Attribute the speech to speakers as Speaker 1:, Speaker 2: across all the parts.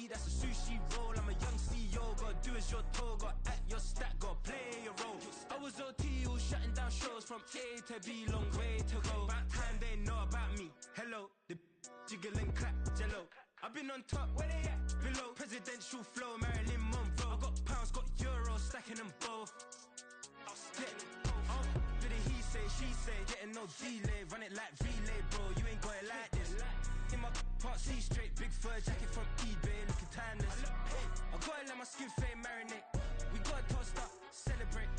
Speaker 1: see, that's a sushi roll. I'm a young CEO, gotta do as you're told. Gotta act your stack, gotta play your role. I was OT, all shutting down shows from A to B, long way to go. About time they know about me. Hello, the jiggle and clap, jello. I've been on top, where they at? Below, presidential flow, Marilyn Monroe. I got pounds, got euros, stacking them both. Do the he say, she say, getting no delay. Run it like relay, bro, you ain't got it like this. In my part C straight, big fur jacket from eBay, looking timeless. I gotta let my skin fade marinate. We gotta toast up, celebrate.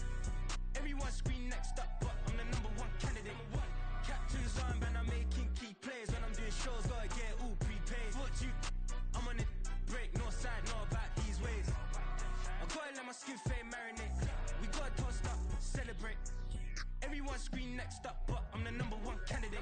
Speaker 1: Everyone scream next up, but I'm the #1 candidate. Captain's arm, and I'm making key plays. When I'm doing shows, gotta get all prepaid. What you, I'm on it, break, no side, know about these ways. I gotta let my skin fade marinate. We gotta toast up, celebrate. Everyone scream next up, but I'm the #1 candidate.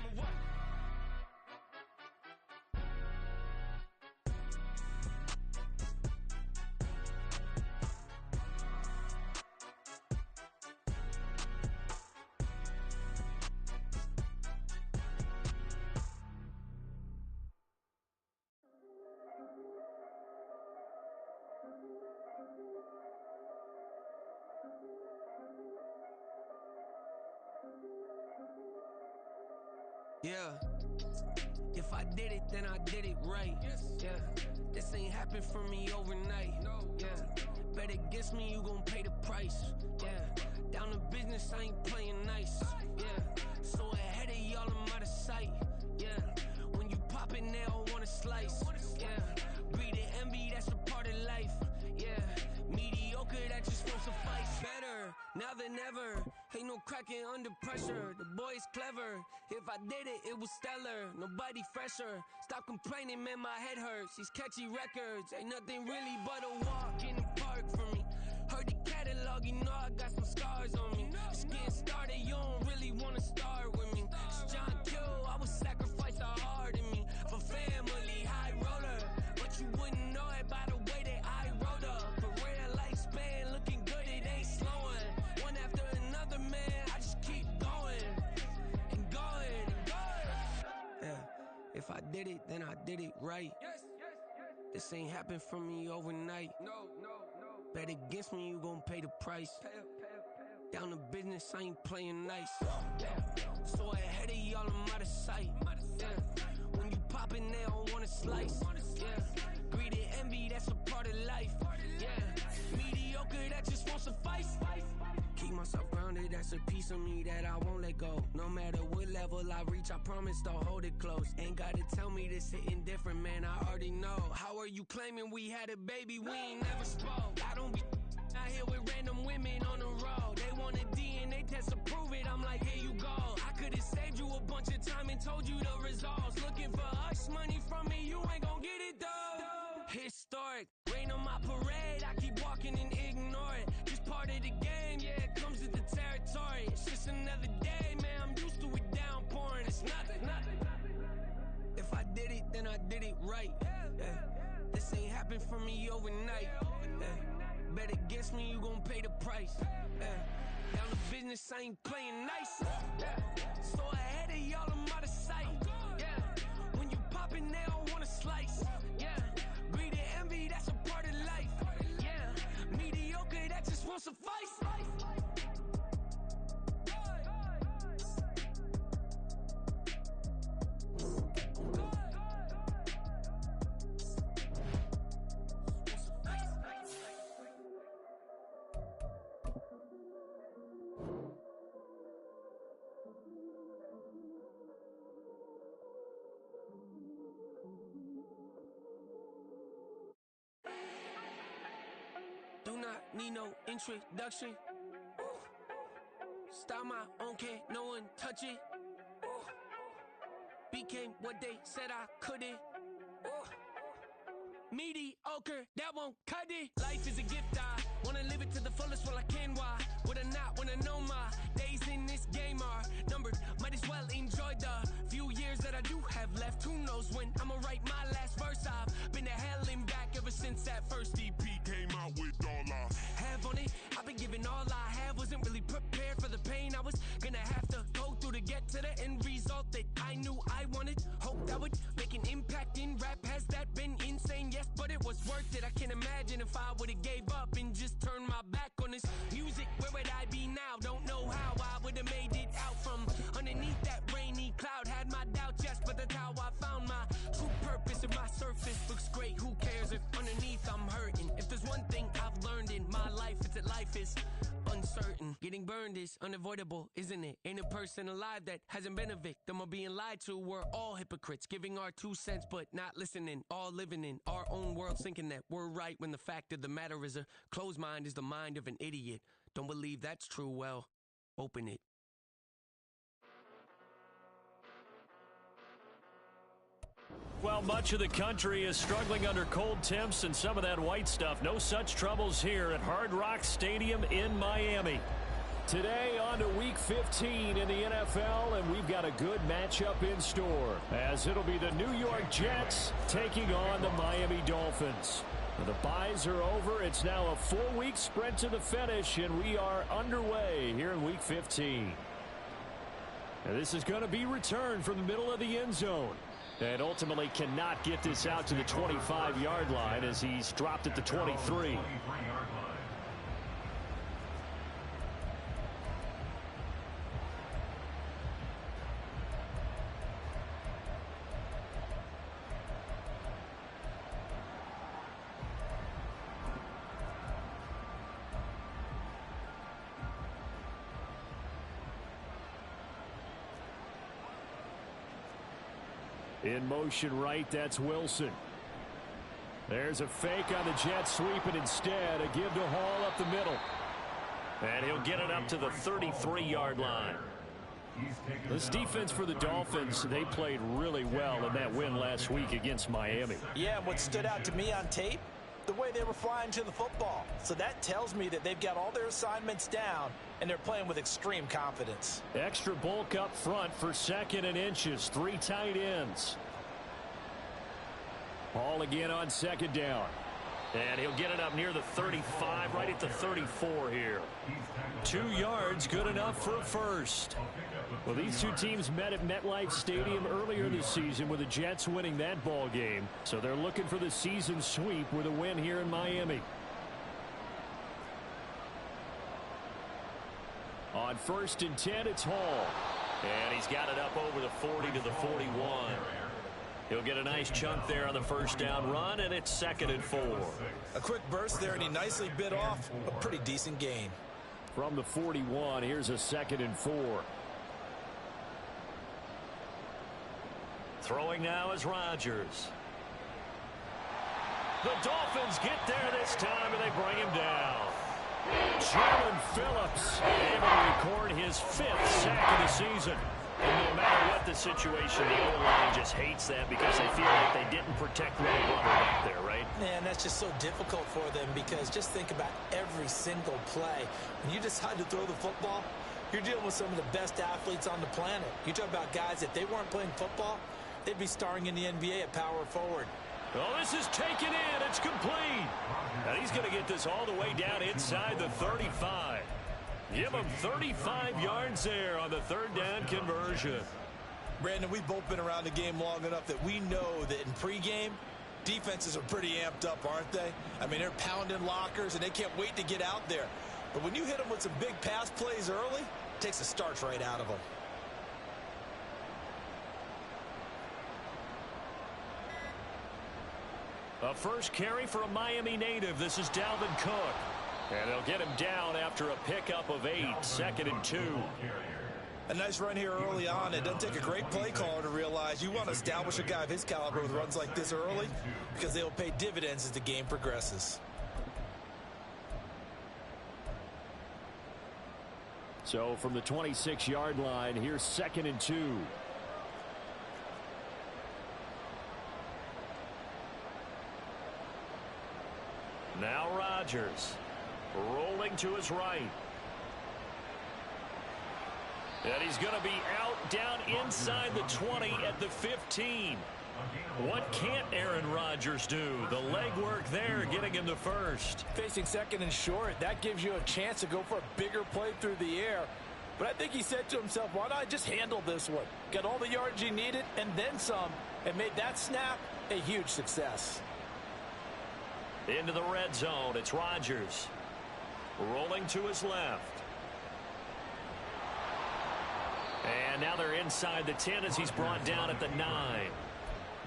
Speaker 2: Yeah, if I did it, then I did it right. Yeah, this ain't happened for me overnight. Yeah, bet against me, you gon' pay the price. Yeah, down to business, I ain't playing nice. Yeah, so ahead of y'all, I'm out of sight. Yeah, when you poppin', they all wanna slice. Yeah, greed and envy, that's a part of life. Yeah, mediocre, that just won't suffice. Better now than ever. Ain't no cracking under pressure. The boy is clever. If I did it, it was stellar. Nobody fresher. Stop complaining, man, my head hurts. These catchy records ain't nothing really but a walk in the park for me. Heard the catalog, you know I got some scars on me. Just getting started, you don't really wanna start with me. It's John Q, I would sacrifice a heart in me for family, high roller. But you wouldn't know it by the way that I wrote up. Career lifespan looking good, it ain't slowing. One after another, man, I just keep going and going and going. Yeah, if I did it, then I did it right. This ain't happened for me overnight. No. Bet against me, you gon' pay the price. Down to business, I ain't playing nice. Yeah, so ahead of y'all, I'm out of sight. Yeah, when you poppin', they don't wanna slice. Yeah, greed and envy, that's a part of life. Yeah, mediocre, that just won't suffice. Keep myself grounded, that's a piece of me that I won't let go. No matter what level I reach, I promise to hold it close. Ain't gotta tell me this hitting different, man, I already know. How are you claiming we had a baby, we ain't never spoke? I don't be out here with random women on the road. They want a DNA test to prove it, I'm like, here you go. I could've saved you a bunch of time and told you the results. Looking for hush money from me, you ain't gon' get it though. Historic, rain on my parade, I keep walking and ignore it. Just part of the game, yeah, it comes with the territory. It's just another day, man, I'm used to it downpouring. It's nothing. If I did it, then I did it right. Yeah. This ain't happened for me overnight. Yeah. Bet against me, you gon' pay the price. Yeah. Down to business, I ain't playing nice. Yeah. So ahead of y'all, I'm out of sight. Yeah. When you poppin', they don't wanna slice. Yeah. Greed and envy, that's a part of life. Yeah. Mediocre, that just won't suffice. Do not need no introduction. Ooh. Start my own, can't no one touch it. Ooh. Became what they said I couldn't. Ooh. Mediocre, that won't cut it. Life is a gift, I wanna live it to the fullest while I can. Why would I not wanna know my days in this game are numbered? Might as well enjoy the few years that I do have left. Who knows when I'ma write my last verse? I've been to hell and back ever since that first EP came out with all I have on it. I've been giving all I have, wasn't really prepared for the pain I was gonna have to go through to get to the end result that I knew I wanted. Hoped I would make an impact in rap. Has that been insane? Yes, but it was worth imagine if I would've gave up and just turned my back on this music. Where would I be now? Don't know how I would've made it out from underneath that rainy cloud. Had my doubts, yes, but that's how I found my true purpose. If my surface looks great, who cares if underneath I'm hurting? If there's one thing I've learned in my life, it's that life is uncertain. Getting burned is unavoidable, isn't it? Ain't a person alive that hasn't been a victim of being lied to. We're all hypocrites, giving our 2 cents but not listening. All living in our own world, thinking that we're right when the fact of the matter is a closed mind is the mind of an idiot. Don't believe that's true? Well, open it.
Speaker 3: Well, much of the country is struggling under cold temps and some of that white stuff. No such troubles here at Hard Rock Stadium in Miami. Today on to Week 15 in the NFL, and we've got a good matchup in store, as it'll be the New York Jets taking on the Miami Dolphins. The byes are over. It's now a 4-week sprint to the finish, and we are underway here in Week 15. And this is going to be returned from the middle of the end zone. And ultimately cannot get this out to the 25-yard line as he's dropped at the 23. In motion right, that's Wilson. There's a fake on the jet sweep, and instead a give to Hall up the middle. And he'll get it up to the 33-yard line. This defense for the Dolphins, they played really well in that win last week against Miami.
Speaker 4: Yeah, what stood out to me on tape, the way they were flying to the football. So that tells me that they've got all their assignments down, and they're playing with extreme confidence.
Speaker 3: Extra bulk up front for 2nd and inches. 3 tight ends. Ball again on 2nd down. And he'll get it up near the 35, right at the 34 here. 2 yards, good enough for a first. Well, these two teams met at MetLife Stadium earlier this season with the Jets winning that ball game. So they're looking for the season sweep with a win here in Miami. On 1st and 10, it's Hall. And he's got it up over the 40 to the 41. He'll get a nice chunk there on the first down run, and it's 2nd and 4.
Speaker 4: A quick burst there, and he nicely bit off a pretty decent gain.
Speaker 3: From the 41, here's a 2nd and 4. Throwing now is Rodgers. The Dolphins get there this time, and they bring him down. Jalen Phillips able to record his 5th sack of the season. And no matter what the situation, the O-line just hates that because they feel like they didn't protect their runner back there, right?
Speaker 4: Man, that's just so difficult for them because just think about every single play. When you decide to throw the football, you're dealing with some of the best athletes on the planet. You talk about guys, if they weren't playing football, they'd be starring in the NBA at power forward.
Speaker 3: Oh, this is taken in. It's complete. And he's going to get this all the way down inside the 35. Give him 35 yards there on the 3rd down conversion.
Speaker 4: Brandon, we've both been around the game long enough that we know that in pregame, defenses are pretty amped up, aren't they? I mean, they're pounding lockers, and they can't wait to get out there. But when you hit them with some big pass plays early, it takes the starch right out of them.
Speaker 3: A first carry for a Miami native. This is Dalvin Cook. And they'll get him down after a pickup of 8, 2nd and 2.
Speaker 4: A nice run here early on. It doesn't take a great play caller to realize you want to establish a guy of his caliber with runs like this early because they will pay dividends as the game progresses.
Speaker 3: So from the 26-yard line, here's 2nd and 2. Now Rodgers. Rolling to his right. And he's going to be out down inside the 20 at the 15. What can't Aaron Rodgers do? The legwork there getting him the first.
Speaker 4: Facing 2nd and short, that gives you a chance to go for a bigger play through the air. But I think he said to himself, why not just handle this one? Got all the yards he needed and then some, and made that snap a huge success.
Speaker 3: Into the red zone, it's Rodgers. Rolling to his left. And now they're inside the 10 as he's brought down at the 9.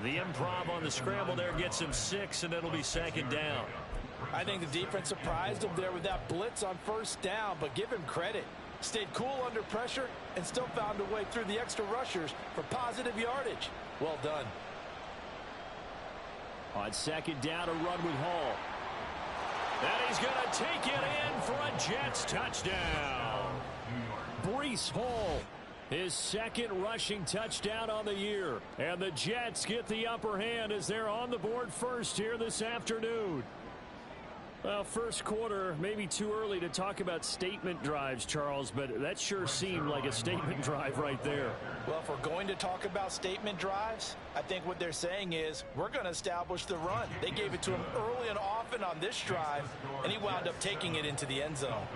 Speaker 3: The improv on the scramble there gets him 6, and it'll be second down.
Speaker 4: I think the defense surprised him there with that blitz on first down, but give him credit. Stayed cool under pressure and still found a way through the extra rushers for positive yardage. Well done.
Speaker 3: On second down, a run with Hall. And he's going to take it in for a Jets touchdown. Breece Hall, his second rushing touchdown on the year. And the Jets get the upper hand as they're on the board first here this afternoon. Well, first quarter, maybe too early to talk about statement drives, Charles, but that sure seemed like a statement drive right there.
Speaker 4: Well, if we're going to talk about statement drives, I think what they're saying is we're going to establish the run. They gave it to him early and often on this drive, and he wound up taking it into the end zone.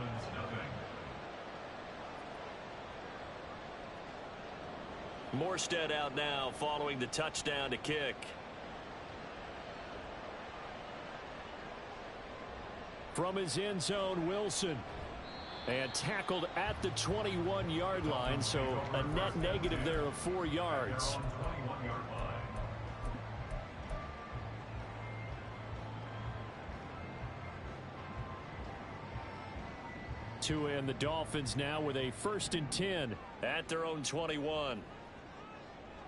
Speaker 3: Morstead out now following the touchdown to kick. From his end zone, Wilson. And tackled at the 21-yard line, so a net negative there of 4 yards. Tua and the Dolphins now with a 1st and 10 at their own 21.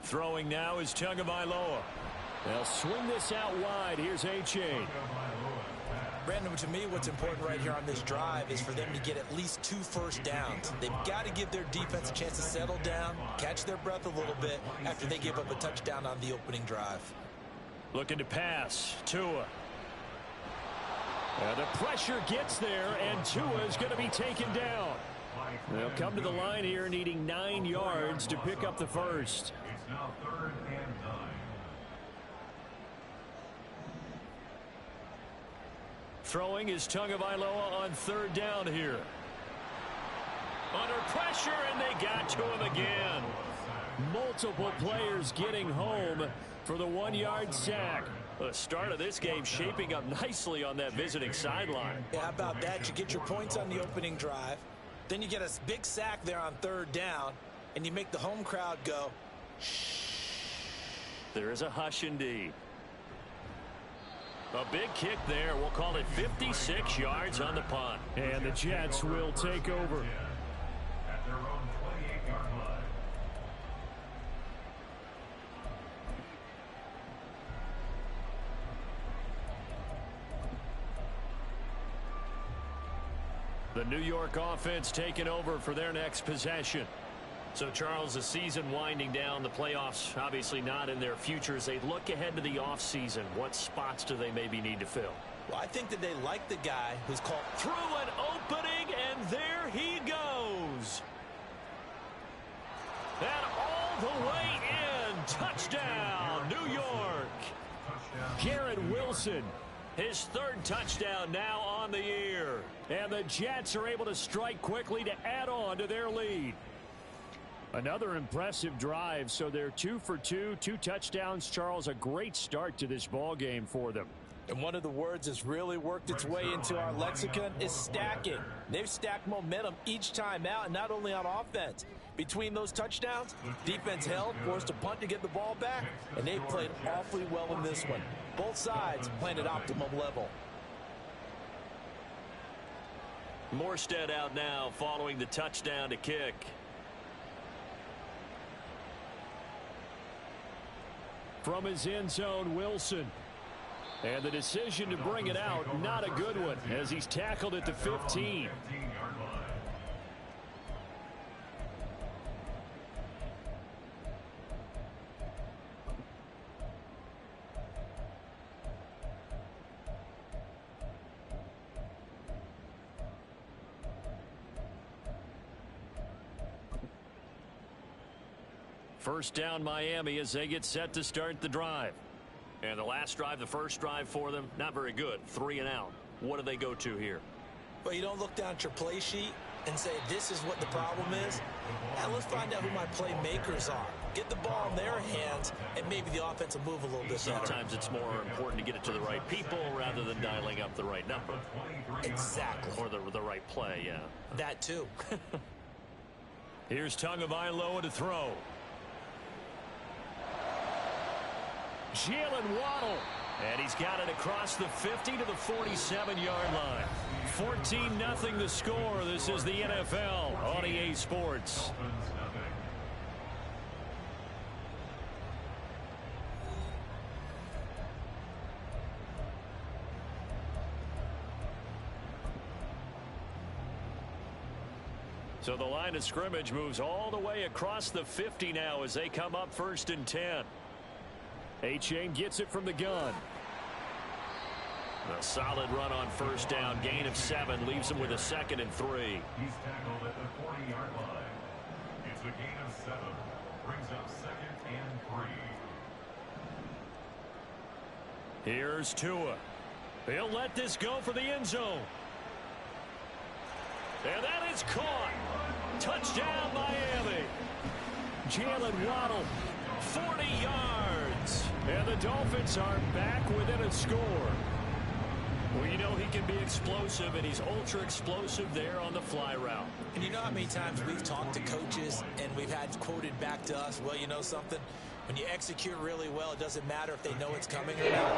Speaker 3: Throwing now is Tagovailoa. They'll swing this out wide. Here's H.A.
Speaker 4: Brandon, to me, what's important right here on this drive is for them to get at least 2 first downs. They've got to give their defense a chance to settle down, catch their breath a little bit after they give up a touchdown on the opening drive.
Speaker 3: Looking to pass. Tua. And the pressure gets there, and Tua is going to be taken down. They'll come to the line here needing 9 yards to pick up the first.
Speaker 5: It's now 3rd and 9.
Speaker 3: Throwing is Tagovailoa on 3rd down here. Under pressure, and they got to him again. Multiple players getting home for the 1-yard sack. The start of this game shaping up nicely on that visiting sideline.
Speaker 4: Yeah, how about that? You get your points on the opening drive. Then you get a big sack there on 3rd down, and you make the home crowd go, shh.
Speaker 3: There is a hush indeed. A big kick there. We'll call it 56 yards on the punt. And the Jets will take over.
Speaker 5: At their own 28-yard line.
Speaker 3: The New York offense taking over for their next possession. So, Charles, the season winding down, the playoffs obviously not in their future. As they look ahead to the offseason, what spots do they maybe need to fill?
Speaker 4: Well, I think that they like the guy who's called
Speaker 3: through an opening, and there he goes. And all the way in. Touchdown, New York. Garrett Wilson, his 3rd touchdown now on the year. And the Jets are able to strike quickly to add on to their lead. Another impressive drive, so they're 2 for 2, 2 touchdowns. Charles, a great start to this ball game for them.
Speaker 4: And one of the words that's really worked its way into our lexicon is stacking. They've stacked momentum each time out, and not only on offense. Between those touchdowns, defense held, forced a punt to get the ball back, and they've played awfully well in this one. Both sides playing at optimum level.
Speaker 3: Morstead out now following the touchdown to kick. From his end zone, Wilson. And the decision to bring it out, not a good one, as he's tackled at the 15. First down Miami as they get set to start the drive. And the last drive, the first drive for them, not very good. 3 and out. What do they go to here?
Speaker 4: Well, you don't look down at your play sheet and say, this is what the problem is. Now let's find out who my playmakers are. get the ball in their hands, and maybe the offense will move a little bit better.
Speaker 3: Sometimes it's more important to get it to the right people rather than dialing up the right number.
Speaker 4: Exactly.
Speaker 3: Or the right play, yeah.
Speaker 4: That too.
Speaker 3: Here's Tagovailoa to throw. Jalen Waddle. And he's got it across the 50 to the 47-yard line. 14-0 the score. This is the NFL on EA Sports. So the line of scrimmage moves all the way across the 50 now as they come up 1st and 10. A-Chain gets it from the gun. A solid run on 1st down. Gain of 7 leaves him with a 2nd and 3.
Speaker 5: He's tackled at the 40-yard line. It's a gain of 7. Brings up 2nd and 3.
Speaker 3: Here's Tua. He'll let this go for the end zone. And that is caught. Touchdown, Miami. Jalen Waddle, 40 yards. And the Dolphins are back within a score. Well, you know he can be explosive, and he's ultra explosive there on the fly route.
Speaker 4: And you know how many times we've talked to coaches and we've had quoted back to us, well, you know something? When you execute really well, it doesn't matter if they know it's coming or not.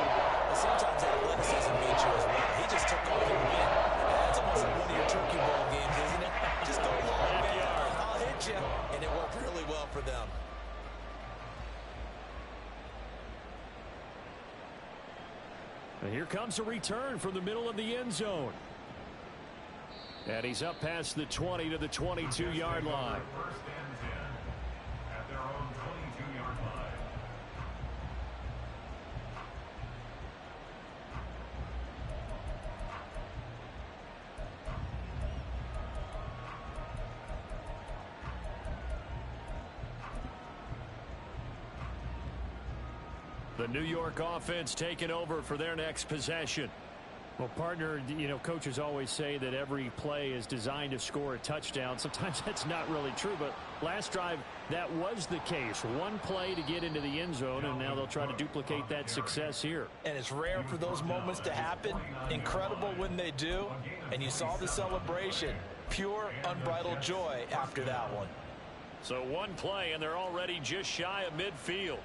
Speaker 4: But sometimes athleticism beats you as well. He just took off and went. That's almost like one of your turkey ball games, isn't it? Just go long, man. I'll hit you. And it worked really well for them.
Speaker 3: And here comes a return from the middle of the end zone. And he's up past the 20 to the 22-yard line.
Speaker 5: 1st and 10 at their own 22-yard line.
Speaker 3: The New York offense taking over for their next possession. Well, partner, you know, coaches always say that every play is designed to score a touchdown. Sometimes that's not really true, but last drive, that was the case. One play to get into the end zone, and now they'll try to duplicate that success here.
Speaker 4: And it's rare for those moments to happen. Incredible when they do. And you saw the celebration. Pure, unbridled joy after that one.
Speaker 3: So one play, and they're already just shy of midfield.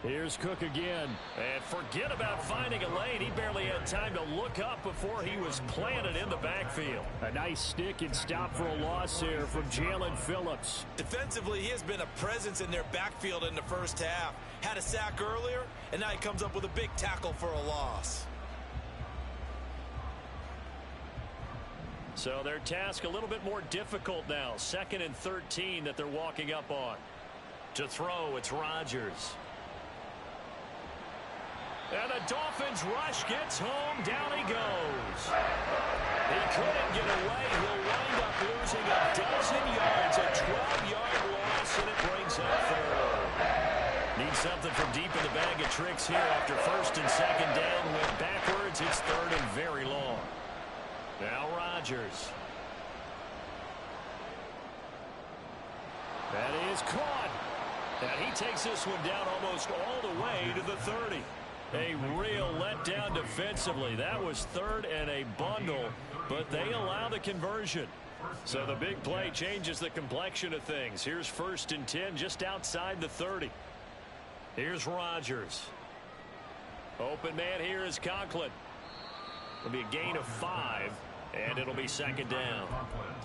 Speaker 3: Here's Cook again. And forget about finding a lane. He barely had time to look up before he was planted in the backfield. A nice stick and stop for a loss here from Jalen Phillips.
Speaker 4: Defensively, he has been a presence in their backfield in the first half. Had a sack earlier, and now he comes up with a big tackle for a loss.
Speaker 3: So their task a little bit more difficult now. 2nd and 13 that they're walking up on. To throw, it's Rodgers. And the Dolphins rush gets home. Down he goes. He couldn't get away. He'll wind up losing a dozen yards. A 12-yard loss, and it brings up 3rd. Need something from deep in the bag of tricks here after 1st and 2nd down. Went backwards. It's 3rd and very long. Now Rodgers. That is caught. And he takes this one down almost all the way to the 30. A real letdown defensively. That was 3rd and a bundle, but they allow the conversion. So the big play changes the complexion of things. Here's 1st and 10 just outside the 30. Here's Rodgers. Open man here is Conklin. It'll be a gain of 5, and it'll be 2nd down.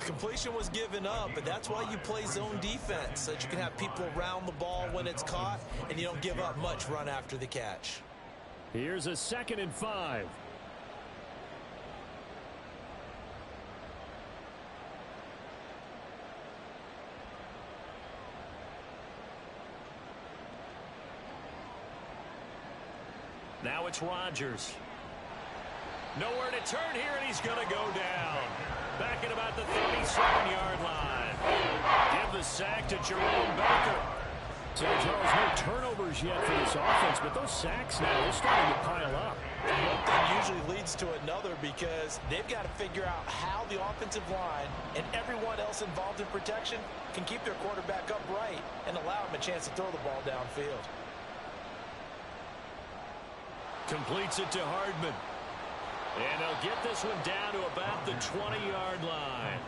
Speaker 4: Completion was given up, but that's why you play zone defense, so that you can have people around the ball when it's caught, and you don't give up much run after the catch.
Speaker 3: Here's a 2nd and 5. Now it's Rodgers. Nowhere to turn here, and he's going to go down. Back at about the 37-yard line. Give the sack to Jerome Baker. So, Charles, no turnovers yet for this offense, but those sacks now, they're starting to pile up.
Speaker 4: One thing usually leads to another because they've got to figure out how the offensive line and everyone else involved in protection can keep their quarterback upright and allow him a chance to throw the ball downfield.
Speaker 3: Completes it to Hardman. And they'll get this one down to about the 20-yard line.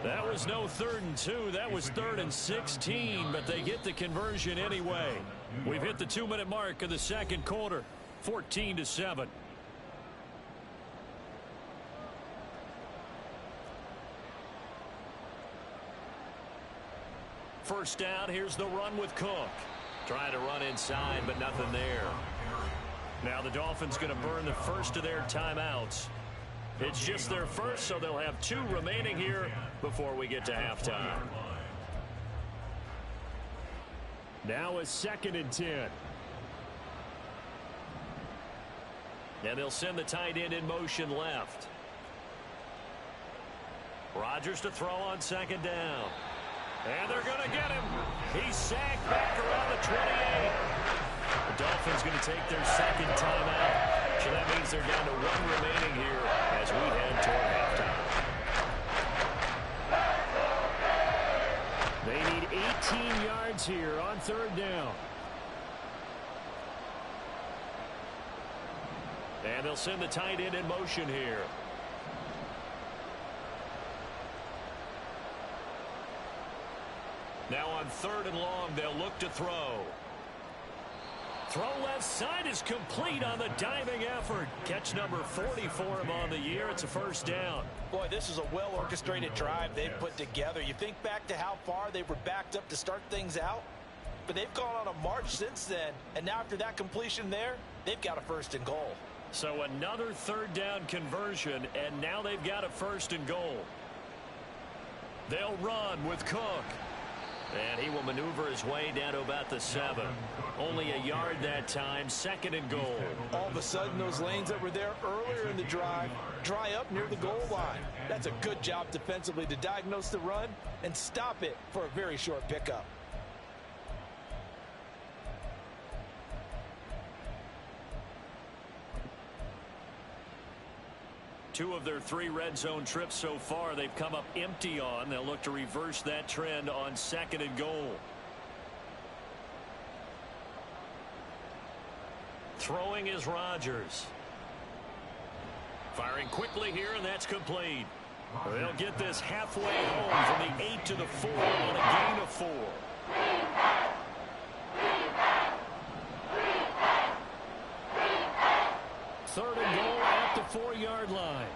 Speaker 3: That was no 3rd and 2. That was 3rd and 16, but they get the conversion anyway. We've hit the 2-minute mark of the second quarter, 14-7. First down, here's the run with Cook. Trying to run inside, but nothing there. Now the Dolphins going to burn the first of their timeouts. It's just their first, so they'll have 2 remaining here before we get to halftime. Now a 2nd and 10. And they'll send the tight end in motion left. Rodgers to throw on 2nd down. And they're going to get him. He's sacked back around the 28. The Dolphins going to take their 2nd timeout. So that means they're down to 1 remaining here as we head toward halftime. They need 18 yards here on 3rd down. And they'll send the tight end in motion here. Now on 3rd and long, they'll look to throw. Throw left side is complete on the diving effort. Catch number 40 for him on the year. It's a first down.
Speaker 4: Boy, this is a well-orchestrated drive they've put together. You think back to how far they were backed up to start things out, but they've gone on a march since then, and now after that completion there, they've got a 1st and goal.
Speaker 3: So another 3rd down conversion, and now they've got a 1st and goal. They'll run with Cook. And he will maneuver his way down to about the 7. Only a yard that time, 2nd and goal.
Speaker 4: All of a sudden, those lanes that were there earlier in the drive dry up near the goal line. That's a good job defensively to diagnose the run and stop it for a very short pickup.
Speaker 3: Two of their 3 red zone trips so far they've come up empty on. They'll look to reverse that trend on 2nd and goal. Throwing is Rodgers. Firing quickly here, and that's complete. They'll get this halfway home from the 8 to the 4 on a gain of 4. 3rd and goal at the 4-yard line.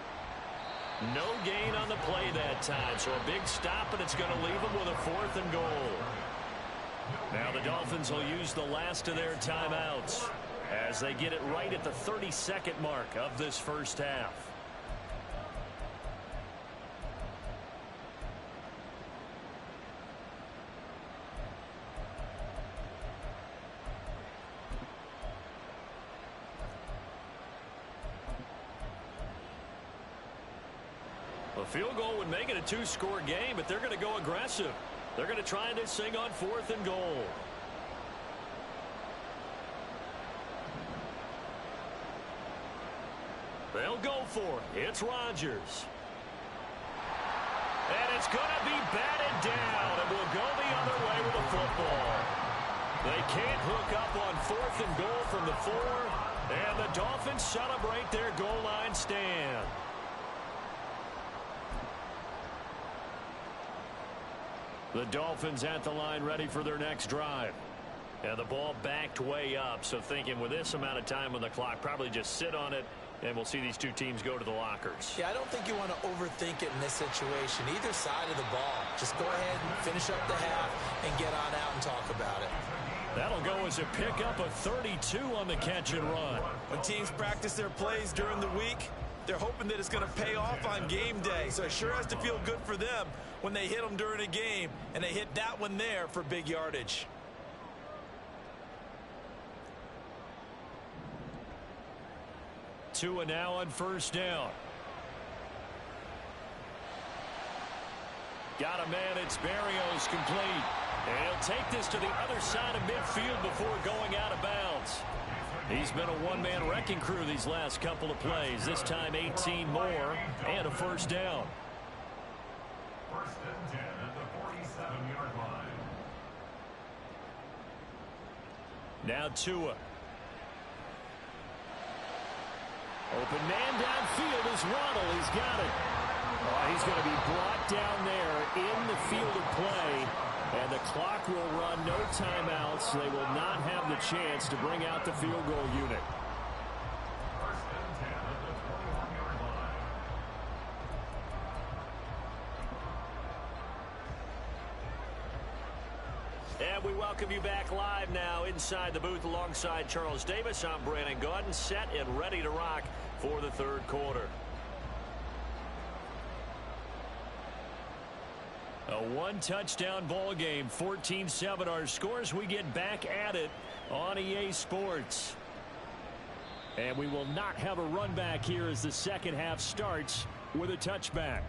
Speaker 3: No gain on the play that time, so a big stop, and it's going to leave them with a 4th and goal. Now the Dolphins will use the last of their timeouts as they get it right at the 32nd mark of this first half. A field goal would make it a 2-score game, but they're going to go aggressive. They're going to try this thing on 4th and goal. They'll go for it. It's Rodgers. And it's going to be batted down, and will go the other way with the football. They can't hook up on 4th and goal from the 4, and the Dolphins celebrate their goal line stand. The Dolphins at the line ready for their next drive. And the ball backed way up, so thinking with this amount of time on the clock, probably just sit on it, and we'll see these two teams go to the lockers.
Speaker 4: Yeah, I don't think you want to overthink it in this situation. Either side of the ball. Just go ahead and finish up the half and get on out and talk about it.
Speaker 3: That'll go as a pickup of 32 on the catch and run.
Speaker 4: When teams practice their plays during the week, they're hoping that it's going to pay off on game day. So it sure has to feel good for them when they hit them during a game, and they hit that one there for big yardage.
Speaker 3: Tua now on first down. Got a man, it's Berrios, complete. And he'll take this to the other side of midfield before going out of bounds. He's been a one-man wrecking crew these last couple of plays. This time 18 more and a first down.
Speaker 5: First and 10 at the 47-yard line.
Speaker 3: Now Tua. Open man downfield is Waddle. He's got it. Oh, he's going to be brought down there in the field of play. And the clock will run, no timeouts. They will not have the chance to bring out the field goal unit.
Speaker 5: First and 10 at the 21-yard line.
Speaker 3: And we welcome you back live now inside the booth alongside Charles Davis. I'm Brandon Gaudin, set and ready to rock for the third quarter. A one-touchdown ball game, 14-7 our scores. We get back at it on EA Sports. And we will not have a run back here as the second half starts with a touchback.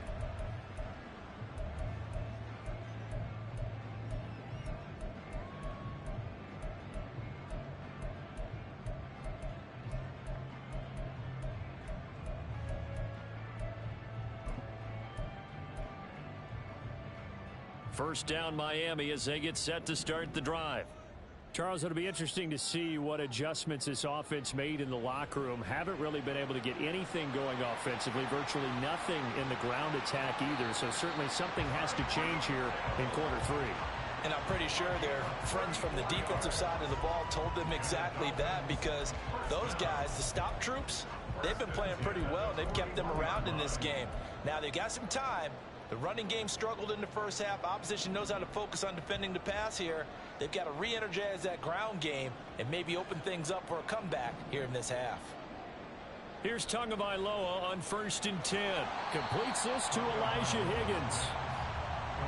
Speaker 3: First down Miami as they get set to start the drive. Charles, it'll be interesting to see what adjustments this offense made in the locker room. Haven't really been able to get anything going offensively, virtually nothing in the ground attack either. So certainly something has to change here in quarter three.
Speaker 4: And I'm pretty sure their friends from the defensive side of the ball told them exactly that, because those guys, the stop troops, they've been playing pretty well. They've kept them around in this game. Now they've got some time. The running game struggled in the first half. Opposition knows how to focus on defending the pass here. They've got to re-energize that ground game and maybe open things up for a comeback here in this half.
Speaker 3: Here's Tagovailoa on 1st and 10. Completes this to Elijah Higgins.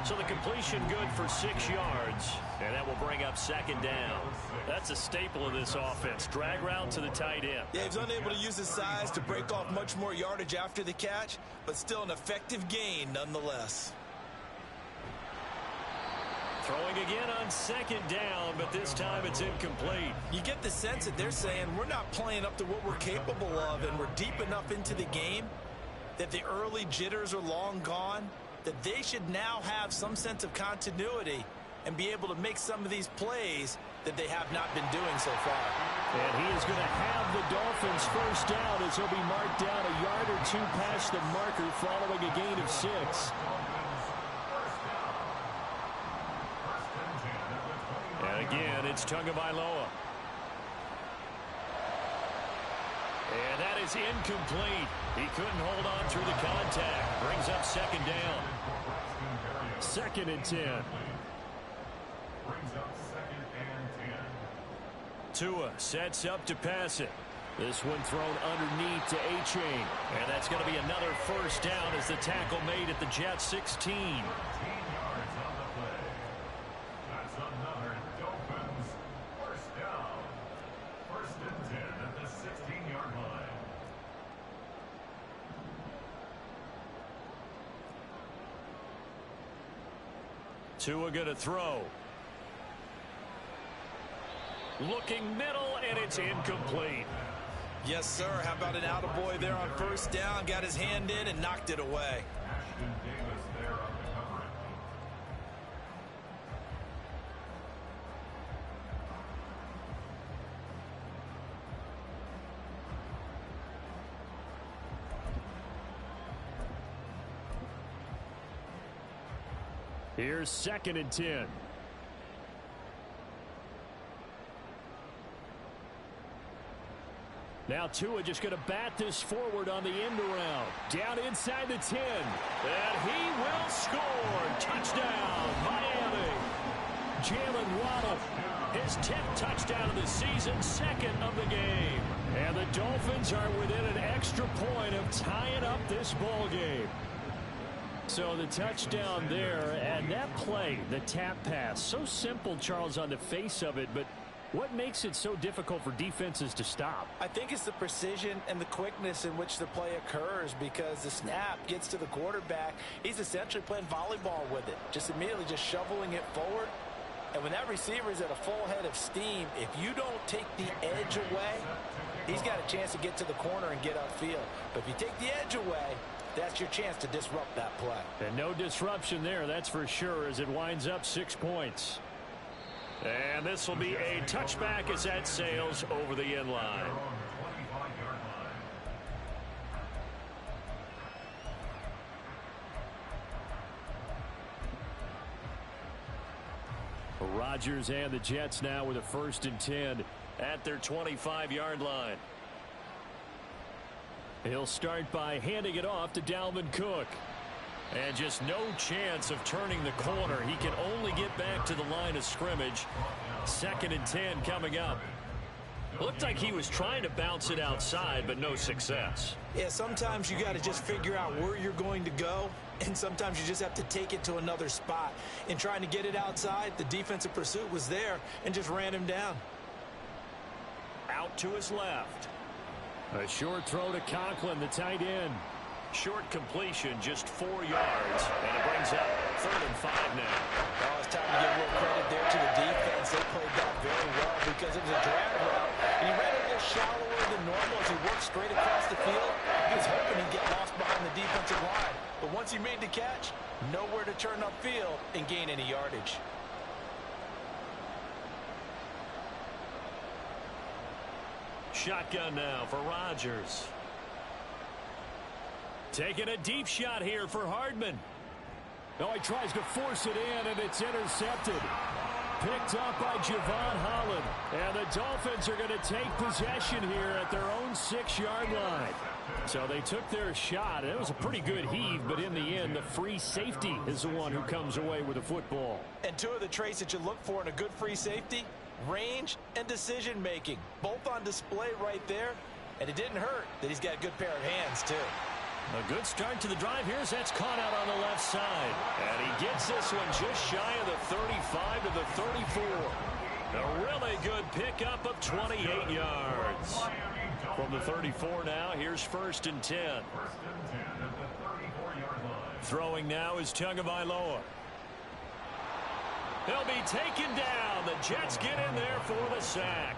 Speaker 3: So the completion good for 6 yards. And that will bring up second down. That's a staple of this offense. Drag route to the tight end.
Speaker 4: Yeah, he's unable to use his size to break off much more yardage after the catch, but still an effective gain nonetheless.
Speaker 3: Throwing again on second down, but this time it's incomplete.
Speaker 4: You get the sense that they're saying we're not playing up to what we're capable of, and we're deep enough into the game that the early jitters are long gone, that they should now have some sense of continuity and be able to make some of these plays that they have not been doing so far.
Speaker 3: And he is going to have the Dolphins first down as he'll be marked down a yard or two past the marker following a gain of 6. And again, it's Tagovailoa. And that is incomplete. He couldn't hold on through the contact. Brings up second down. 2nd and 10.
Speaker 5: Brings up 2nd and 10.
Speaker 3: Tua sets up to pass it. This one thrown underneath to A-Chain. And that's going to be another first down as the tackle made at the Jets 16.
Speaker 5: 13 yards on the play. That's another Dolphins first down. 1st and 10 at the 16-yard line.
Speaker 3: Tua going to throw. Looking middle, and it's incomplete.
Speaker 4: Yes, sir. How about an attaboy there on first down? Got his hand in and knocked it away.
Speaker 5: Ashton Davis there on the covering.
Speaker 3: Here's 2nd and 10. Now Tua just going to bat this forward on the end around. Down inside the 10. And he will score. Touchdown, Miami. Jalen Waddle, his 10th touchdown of the season, 2nd of the game. And the Dolphins are within an extra point of tying up this ball game. So the touchdown there, and that play, the tap pass, so simple, Charles, on the face of it, but what makes it so difficult for defenses to stop?
Speaker 4: I think it's the precision and the quickness in which the play occurs, because the snap gets to the quarterback. He's essentially playing volleyball with it, just immediately just shoveling it forward. And when that receiver is at a full head of steam, if you don't take the edge away, he's got a chance to get to the corner and get upfield. But if you take the edge away, that's your chance to disrupt that play.
Speaker 3: And no disruption there, that's for sure, as it winds up 6 points. And this will be a touchback as that sails over the end line. Rodgers and the Jets now with a 1st and 10 at their 25-yard line. He'll start by handing it off to Dalvin Cook. And just no chance of turning the corner. He can only get back to the line of scrimmage. 2nd and 10 coming up. Looked like he was trying to bounce it outside, but no success.
Speaker 4: Yeah, sometimes you got to just figure out where you're going to go, and sometimes you just have to take it to another spot. In trying to get it outside, the defensive pursuit was there and just ran him down.
Speaker 3: Out to his left. A short throw to Conklin, the tight end. Short completion, just 4 yards, and it brings up 3rd and 5 now.
Speaker 4: Oh, it's time to give a little credit there to the defense. They played that very well because it was a drag route, and he ran a little shallower than normal as he worked straight across the field. He was hoping he'd get lost behind the defensive line, but once he made the catch, nowhere to turn upfield and gain any yardage.
Speaker 3: Shotgun now for Rodgers. Taking a deep shot here for Hardman. Oh, he tries to force it in, and it's intercepted. Picked up by Javon Holland. And the Dolphins are going to take possession here at their own 6-yard line. So they took their shot. It was a pretty good heave, but in the end, the free safety is the one who comes away with the football.
Speaker 4: And 2 of the traits that you look for in a good free safety, range and decision-making. Both on display right there. And it didn't hurt that he's got a good pair of hands, too.
Speaker 3: A good start to the drive here as that's caught out on the left side. And he gets this one just shy of the 35 to the 34. A really good pickup of 28 yards. From the 34 now, here's 1st and 10. Throwing now is Tagovailoa. He'll be taken down. The Jets get in there for the sack.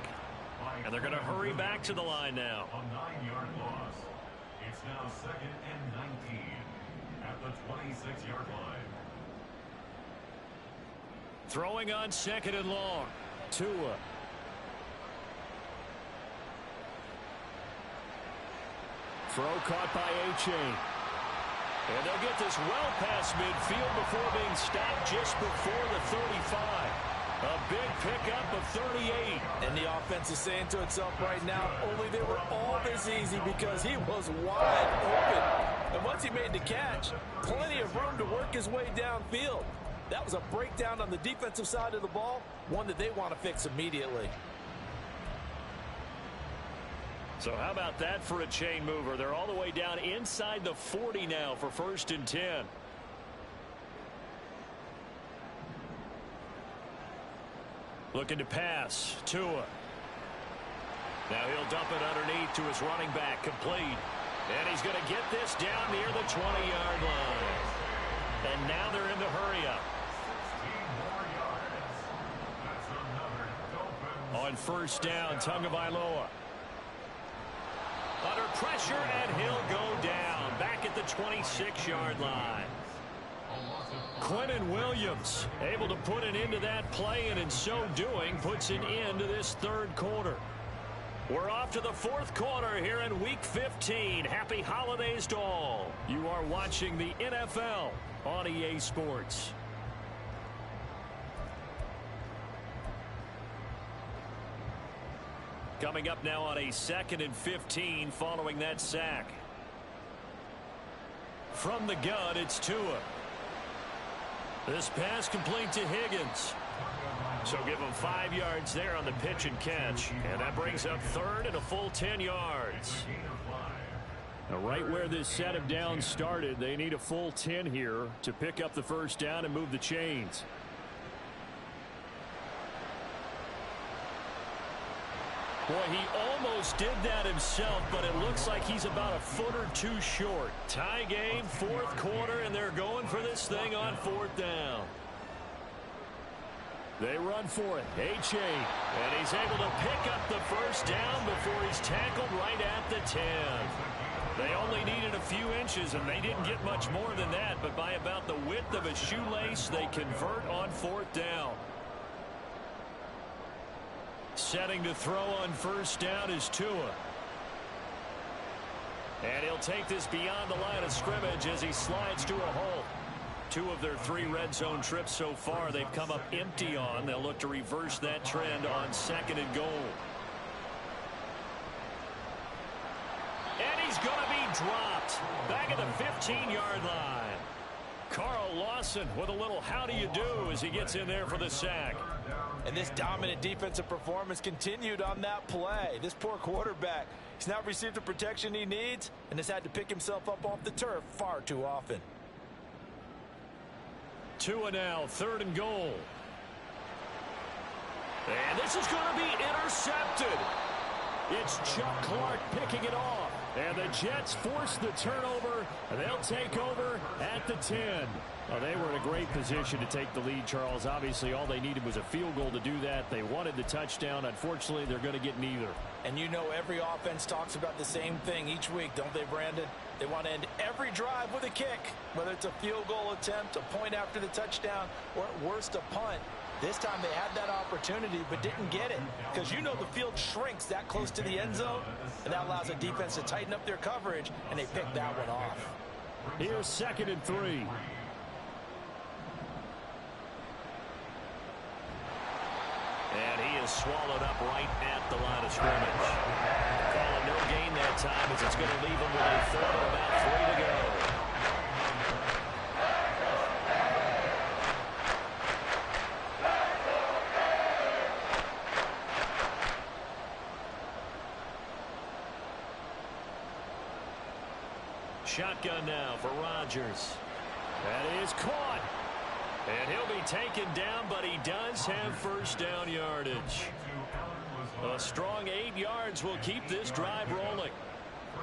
Speaker 3: And they're going to hurry back to the line now.
Speaker 5: A 9-yard loss. It's now 2nd and 19 at the 26-yard line.
Speaker 3: Throwing on 2nd and long. Tua. Throw caught by A-Chain. And they'll get this well past midfield before being stopped just before the 35. A big pickup of 38.
Speaker 4: And the offense is saying to itself right now, only they were all this easy because he was wide open. And once he made the catch, plenty of room to work his way downfield. That was a breakdown on the defensive side of the ball, one that they want to fix immediately.
Speaker 3: So how about that for a chain mover? They're all the way down inside the 40 now for 1st and 10. Looking to pass. Tua. Now he'll dump it underneath to his running back. Complete. And he's going to get this down near the 20-yard line. And now they're in the hurry up.
Speaker 5: 16 more yards. That's another Dolphins.
Speaker 3: On 1st down, Tagovailoa. Under pressure, and he'll go down. Back at the 26-yard line. Quentin Williams able to put an end to that play, and in so doing puts an end to this 3rd quarter. We're off to the 4th quarter here in Week 15. Happy holidays to all. You are watching the NFL on EA Sports. Coming up now on a 2nd and 15 following that sack. From the gun, it's Tua. This pass complete to Higgins. So give him 5 yards there on the pitch and catch. And that brings up 3rd and a full 10 yards. Now right where this set of downs started, they need a full 10 here to pick up the 1st down and move the chains. Boy, he almost did that himself, but it looks like he's about a foot or 2 short. Tie game, 4th quarter, and they're going for this thing on 4th down. They run for it. H.A. And he's able to pick up the first down before he's tackled right at the 10. They only needed a few inches, and they didn't get much more than that. But by about the width of a shoelace, they convert on 4th down. Setting to throw on first down is Tua. And he'll take this beyond the line of scrimmage as he slides to a halt. 2 of their 3 red zone trips so far they've come up empty on. They'll look to reverse that trend on 2nd and goal. And he's going to be dropped back at the 15-yard line. Carl Lawson with a little how do you do as he gets in there for the sack.
Speaker 4: And this dominant defensive performance continued on that play. This poor quarterback, he's not received the protection he needs and has had to pick himself up off the turf far too often.
Speaker 3: Tua now, 3rd and goal. And this is going to be intercepted. It's Chuck Clark picking it off. And the Jets force the turnover, and they'll take over at the 10. Well, they were in a great position to take the lead, Charles. Obviously, all they needed was a field goal to do that. They wanted the touchdown. Unfortunately, they're going to get neither.
Speaker 4: And you know every offense talks about the same thing each week, don't they, Brandon? They want to end every drive with a kick, whether it's a field goal attempt, a point after the touchdown, or at worst, a punt. This time they had that opportunity but didn't get it because you know the field shrinks that close to the end zone, and that allows the defense to tighten up their coverage, and they picked that one off.
Speaker 3: Here's 2nd and 3. And he is swallowed up right at the line of scrimmage. Calling no gain that time as it's going to leave him with a 4th and about 3 to go. Shotgun now for Rodgers. That is caught. And he'll be taken down, but he does have first down yardage. A strong 8 yards will keep this drive rolling.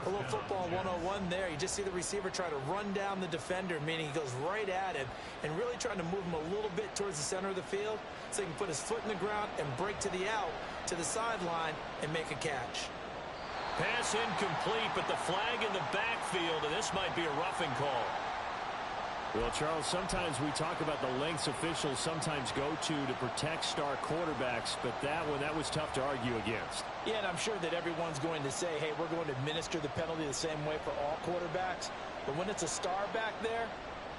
Speaker 4: A little football 101 there. You just see the receiver try to run down the defender, meaning he goes right at him and really trying to move him a little bit towards the center of the field so he can put his foot in the ground and break to the out, to the sideline, and make a catch.
Speaker 3: Pass incomplete, but the flag in the backfield, and this might be a roughing call. Well, Charles, sometimes we talk about the lengths officials sometimes go to protect star quarterbacks, but that was tough to argue against.
Speaker 4: Yeah, and I'm sure that everyone's going to say, hey, we're going to administer the penalty the same way for all quarterbacks. But when it's a star back there,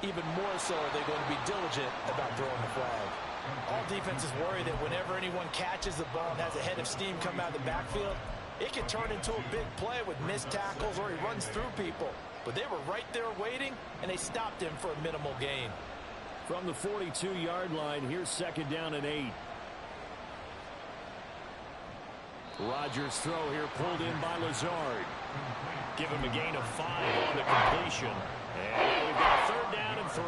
Speaker 4: even more so are they going to be diligent about throwing the flag. All defenses worry that whenever anyone catches the ball and has a head of steam come out of the backfield, it can turn into a big play with missed tackles or he runs through people. But they were right there waiting, and they stopped him for a minimal gain.
Speaker 3: From the 42-yard line, here's 2nd down and 8. Rodgers' throw here pulled in by Lazard. Give him a gain of 5 on the completion. And now we've got a 3rd down and 3.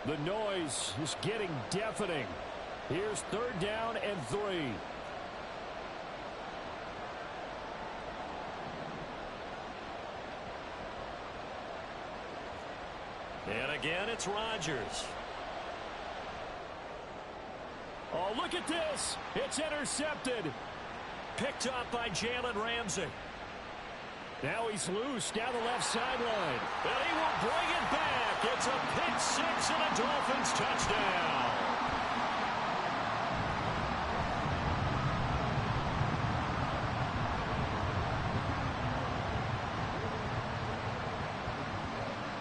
Speaker 3: The noise is getting deafening. Here's 3rd down and 3. And again, it's Rodgers. Oh, look at this. It's intercepted. Picked up by Jalen Ramsey. Now he's loose down the left sideline. And he will bring it back. It's a pick 6 and a Dolphins touchdown.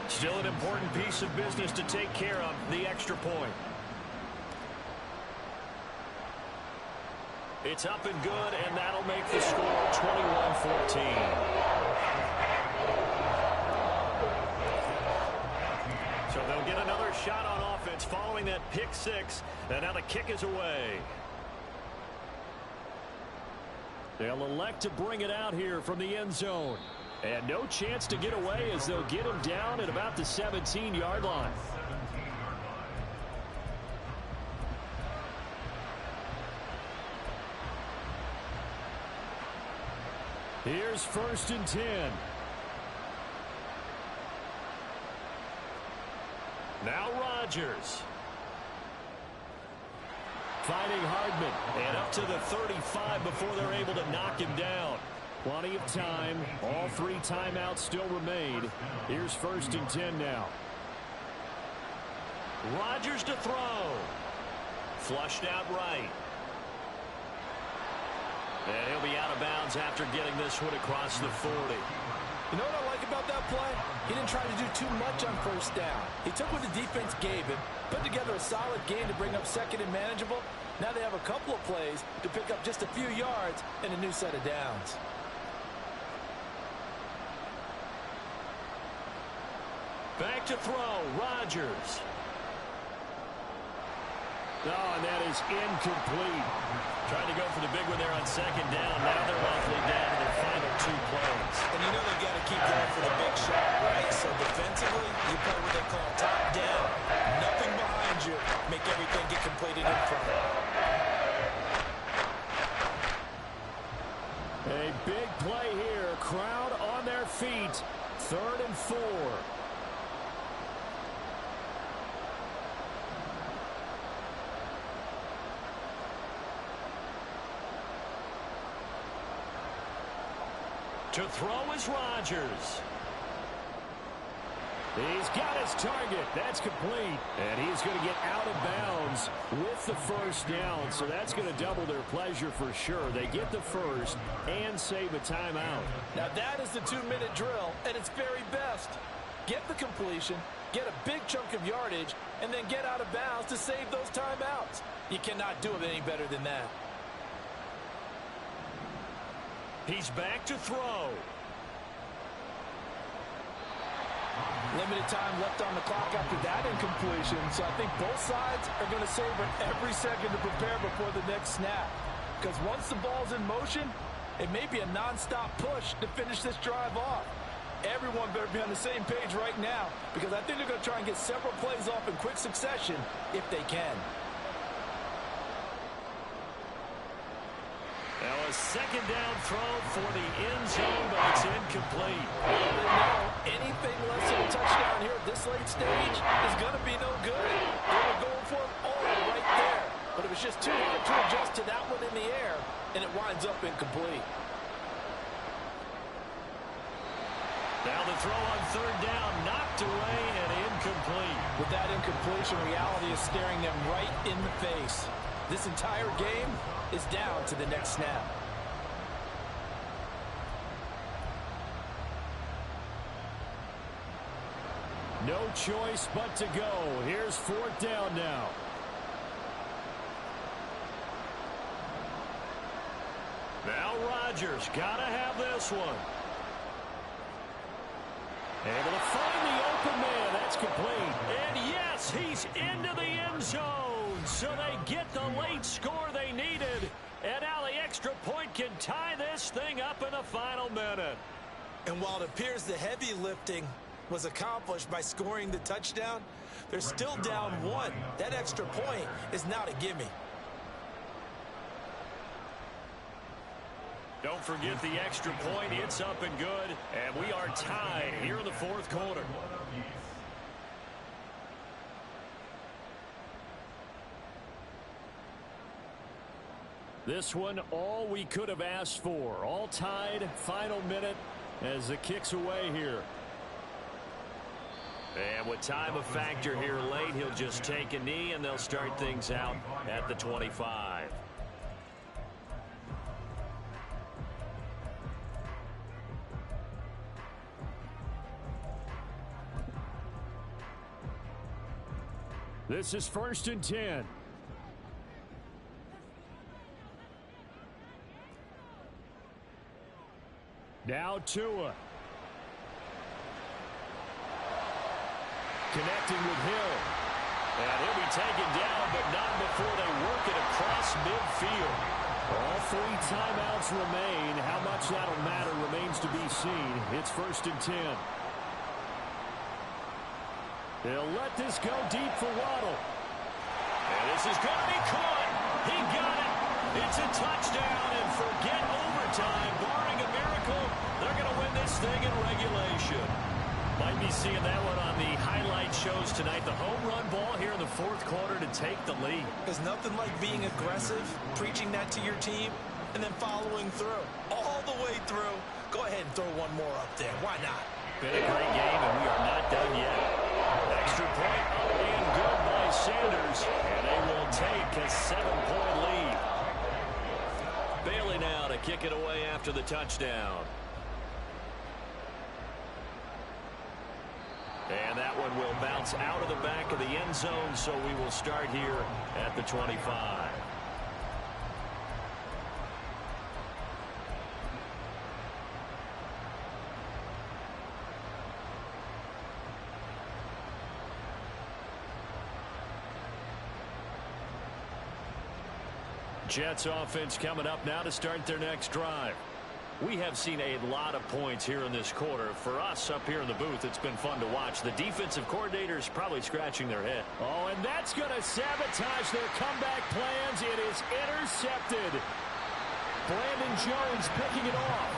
Speaker 3: Still an important piece of business to take care of, the extra point. It's up and good, and that'll make the score 21-14. So they'll get another shot on offense following that pick 6, and now the kick is away. They'll elect to bring it out here from the end zone. And no chance to get away as they'll get him down at about the 17-yard line. Here's 1st and 10. Now Rodgers. Finding Hardman. And up to the 35 before they're able to knock him down. Plenty of time. All 3 timeouts still remain. Here's 1st and 10 now. Rodgers to throw. Flushed out right. And he'll be out of bounds after getting this one across the 40.
Speaker 4: You know what I like about that play? He didn't try to do too much on 1st down. He took what the defense gave him, put together a solid game to bring up 2nd and manageable. Now they have a couple of plays to pick up just a few yards and a new set of downs.
Speaker 3: Back to throw, Rodgers. Oh, and that is incomplete. Trying to go for the big one there on 2nd down. Now they're roughly down to their final 2 plays.
Speaker 4: And you know they've got to keep going for the big shot, right? So defensively, you play what they call top down. Nothing behind you. Make everything get completed in front.
Speaker 3: A big play here. Crowd on their feet. 3rd and 4. To throw is Rodgers. He's got his target. That's complete. And he's going to get out of bounds with the 1st down. So that's going to double their pleasure for sure. They get the 1st and save a timeout.
Speaker 4: Now that is the 2-minute drill at its very best. Get the completion, get a big chunk of yardage, and then get out of bounds to save those timeouts. You cannot do it any better than that.
Speaker 3: He's back to throw.
Speaker 4: Limited time left on the clock after that incompletion, so I think both sides are going to savor every second to prepare before the next snap. Because once the ball's in motion, it may be a non-stop push to finish this drive off. Everyone better be on the same page right now, because I think they're going to try and get several plays off in quick succession if they can.
Speaker 3: Now a 2nd down throw for the end zone, but it's incomplete.
Speaker 4: Well, anything less than a touchdown here at this late stage is going to be no good. They were going for it all right there, but it was just too hard to adjust to that one in the air, and it winds up incomplete.
Speaker 3: Now the throw on 3rd down, knocked away and incomplete.
Speaker 4: With that incompletion, reality is staring them right in the face. This entire game is down to the next snap.
Speaker 3: No choice but to go. Here's 4th down now. Now Rodgers, gotta have this one. Able to find the open man. That's complete. And yes, he's into the end zone. So they get the late score they needed. And now the extra point can tie this thing up in the final minute.
Speaker 4: And while it appears the heavy lifting was accomplished by scoring the touchdown, they're still down 1. That extra point is not a gimme.
Speaker 3: Don't forget the extra point. It's up and good. And we are tied here in the 4th quarter. This one, all we could have asked for. All tied, final minute as the kick's away here. And with time a factor here late, he'll just take a knee and they'll start things out at the 25. This is 1st and 10. Now Tua. Connecting with Hill. And he'll be taken down, but not before they work it across midfield. All 3 timeouts remain. How much that'll matter remains to be seen. It's 1st and 10. They'll let this go deep for Waddle. And this is going to be caught. He got it. It's a touchdown, and forget overtime. Barring a miracle, they're going to win this thing in regulation. Might be seeing that one on the highlight shows tonight. The home run ball here in the fourth quarter to take the lead.
Speaker 4: There's nothing like being aggressive, preaching that to your team, and then following through. All the way through. Go ahead and throw one more up there. Why not?
Speaker 3: Been a great game, and we are not done yet. Extra point up and good by Sanders, and they will take a 7-point lead. Bailey now to kick it away after the touchdown. And that one will bounce out of the back of the end zone, so we will start here at the 25. Jets offense coming up now to start their next drive. We have seen a lot of points here in this quarter. For us up here in the booth, it's been fun to watch. The defensive coordinator's probably scratching their head. Oh, and that's going to sabotage their comeback plans. It is intercepted. Brandon Jones picking it off.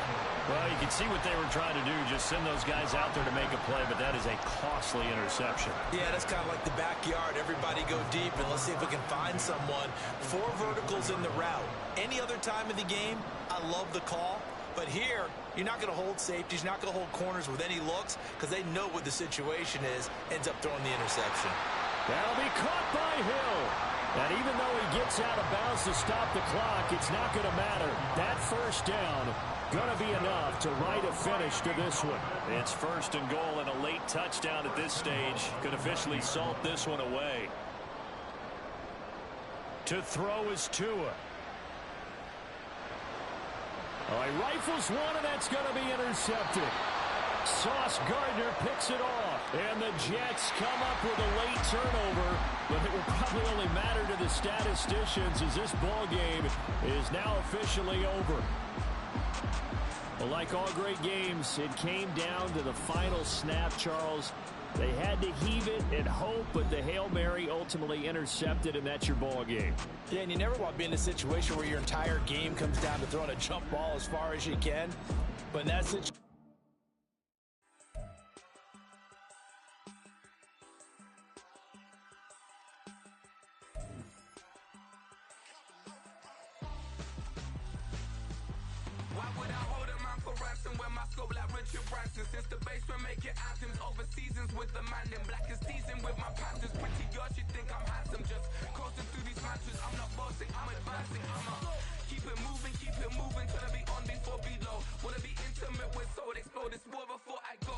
Speaker 3: Well, you can see what they were trying to do, just send those guys out there to make a play, but that is a costly interception.
Speaker 4: Yeah, that's kind of like the backyard. Everybody go deep, and let's see if we can find someone. 4 verticals in the route. Any other time of the game, I love the call. But here, you're not going to hold safeties, you're not going to hold corners with any looks because they know what the situation is, ends up throwing the interception.
Speaker 3: That'll be caught by Hill. And even though he gets out of bounds to stop the clock, it's not going to matter. That first down going to be enough to write a finish to this one. It's first and goal and a late touchdown at this stage. Could officially salt this one away. To throw is Tua. Oh, he rifles one, and that's going to be intercepted. Sauce Gardner picks it off. And the Jets come up with a late turnover, but it will probably only matter to the statisticians as this ball game is now officially over. Well, like all great games, it came down to the final snap, Charles. They had to heave it and hope, but the Hail Mary ultimately intercepted, and that's your ball game.
Speaker 4: Yeah, and you never want to be in a situation where your entire game comes down to throwing a jump ball as far as you can. But in that situation,
Speaker 1: since the basement making anthems over seasons with the man in black is seasoned with my panthers. Pretty girls, you think I'm handsome, just coasting through these matches. I'm not bossing, I'm advancing. Keep it moving, trying to be on before below. Wanna be intimate with soul, explode this war before I go.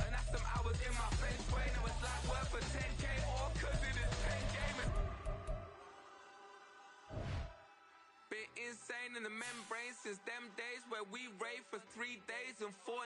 Speaker 1: And that's some hours in my face brain. Now it's like worth for 10K or cause it is 10 gaming. Been insane in the membrane since them days where we rave for 3 days and 4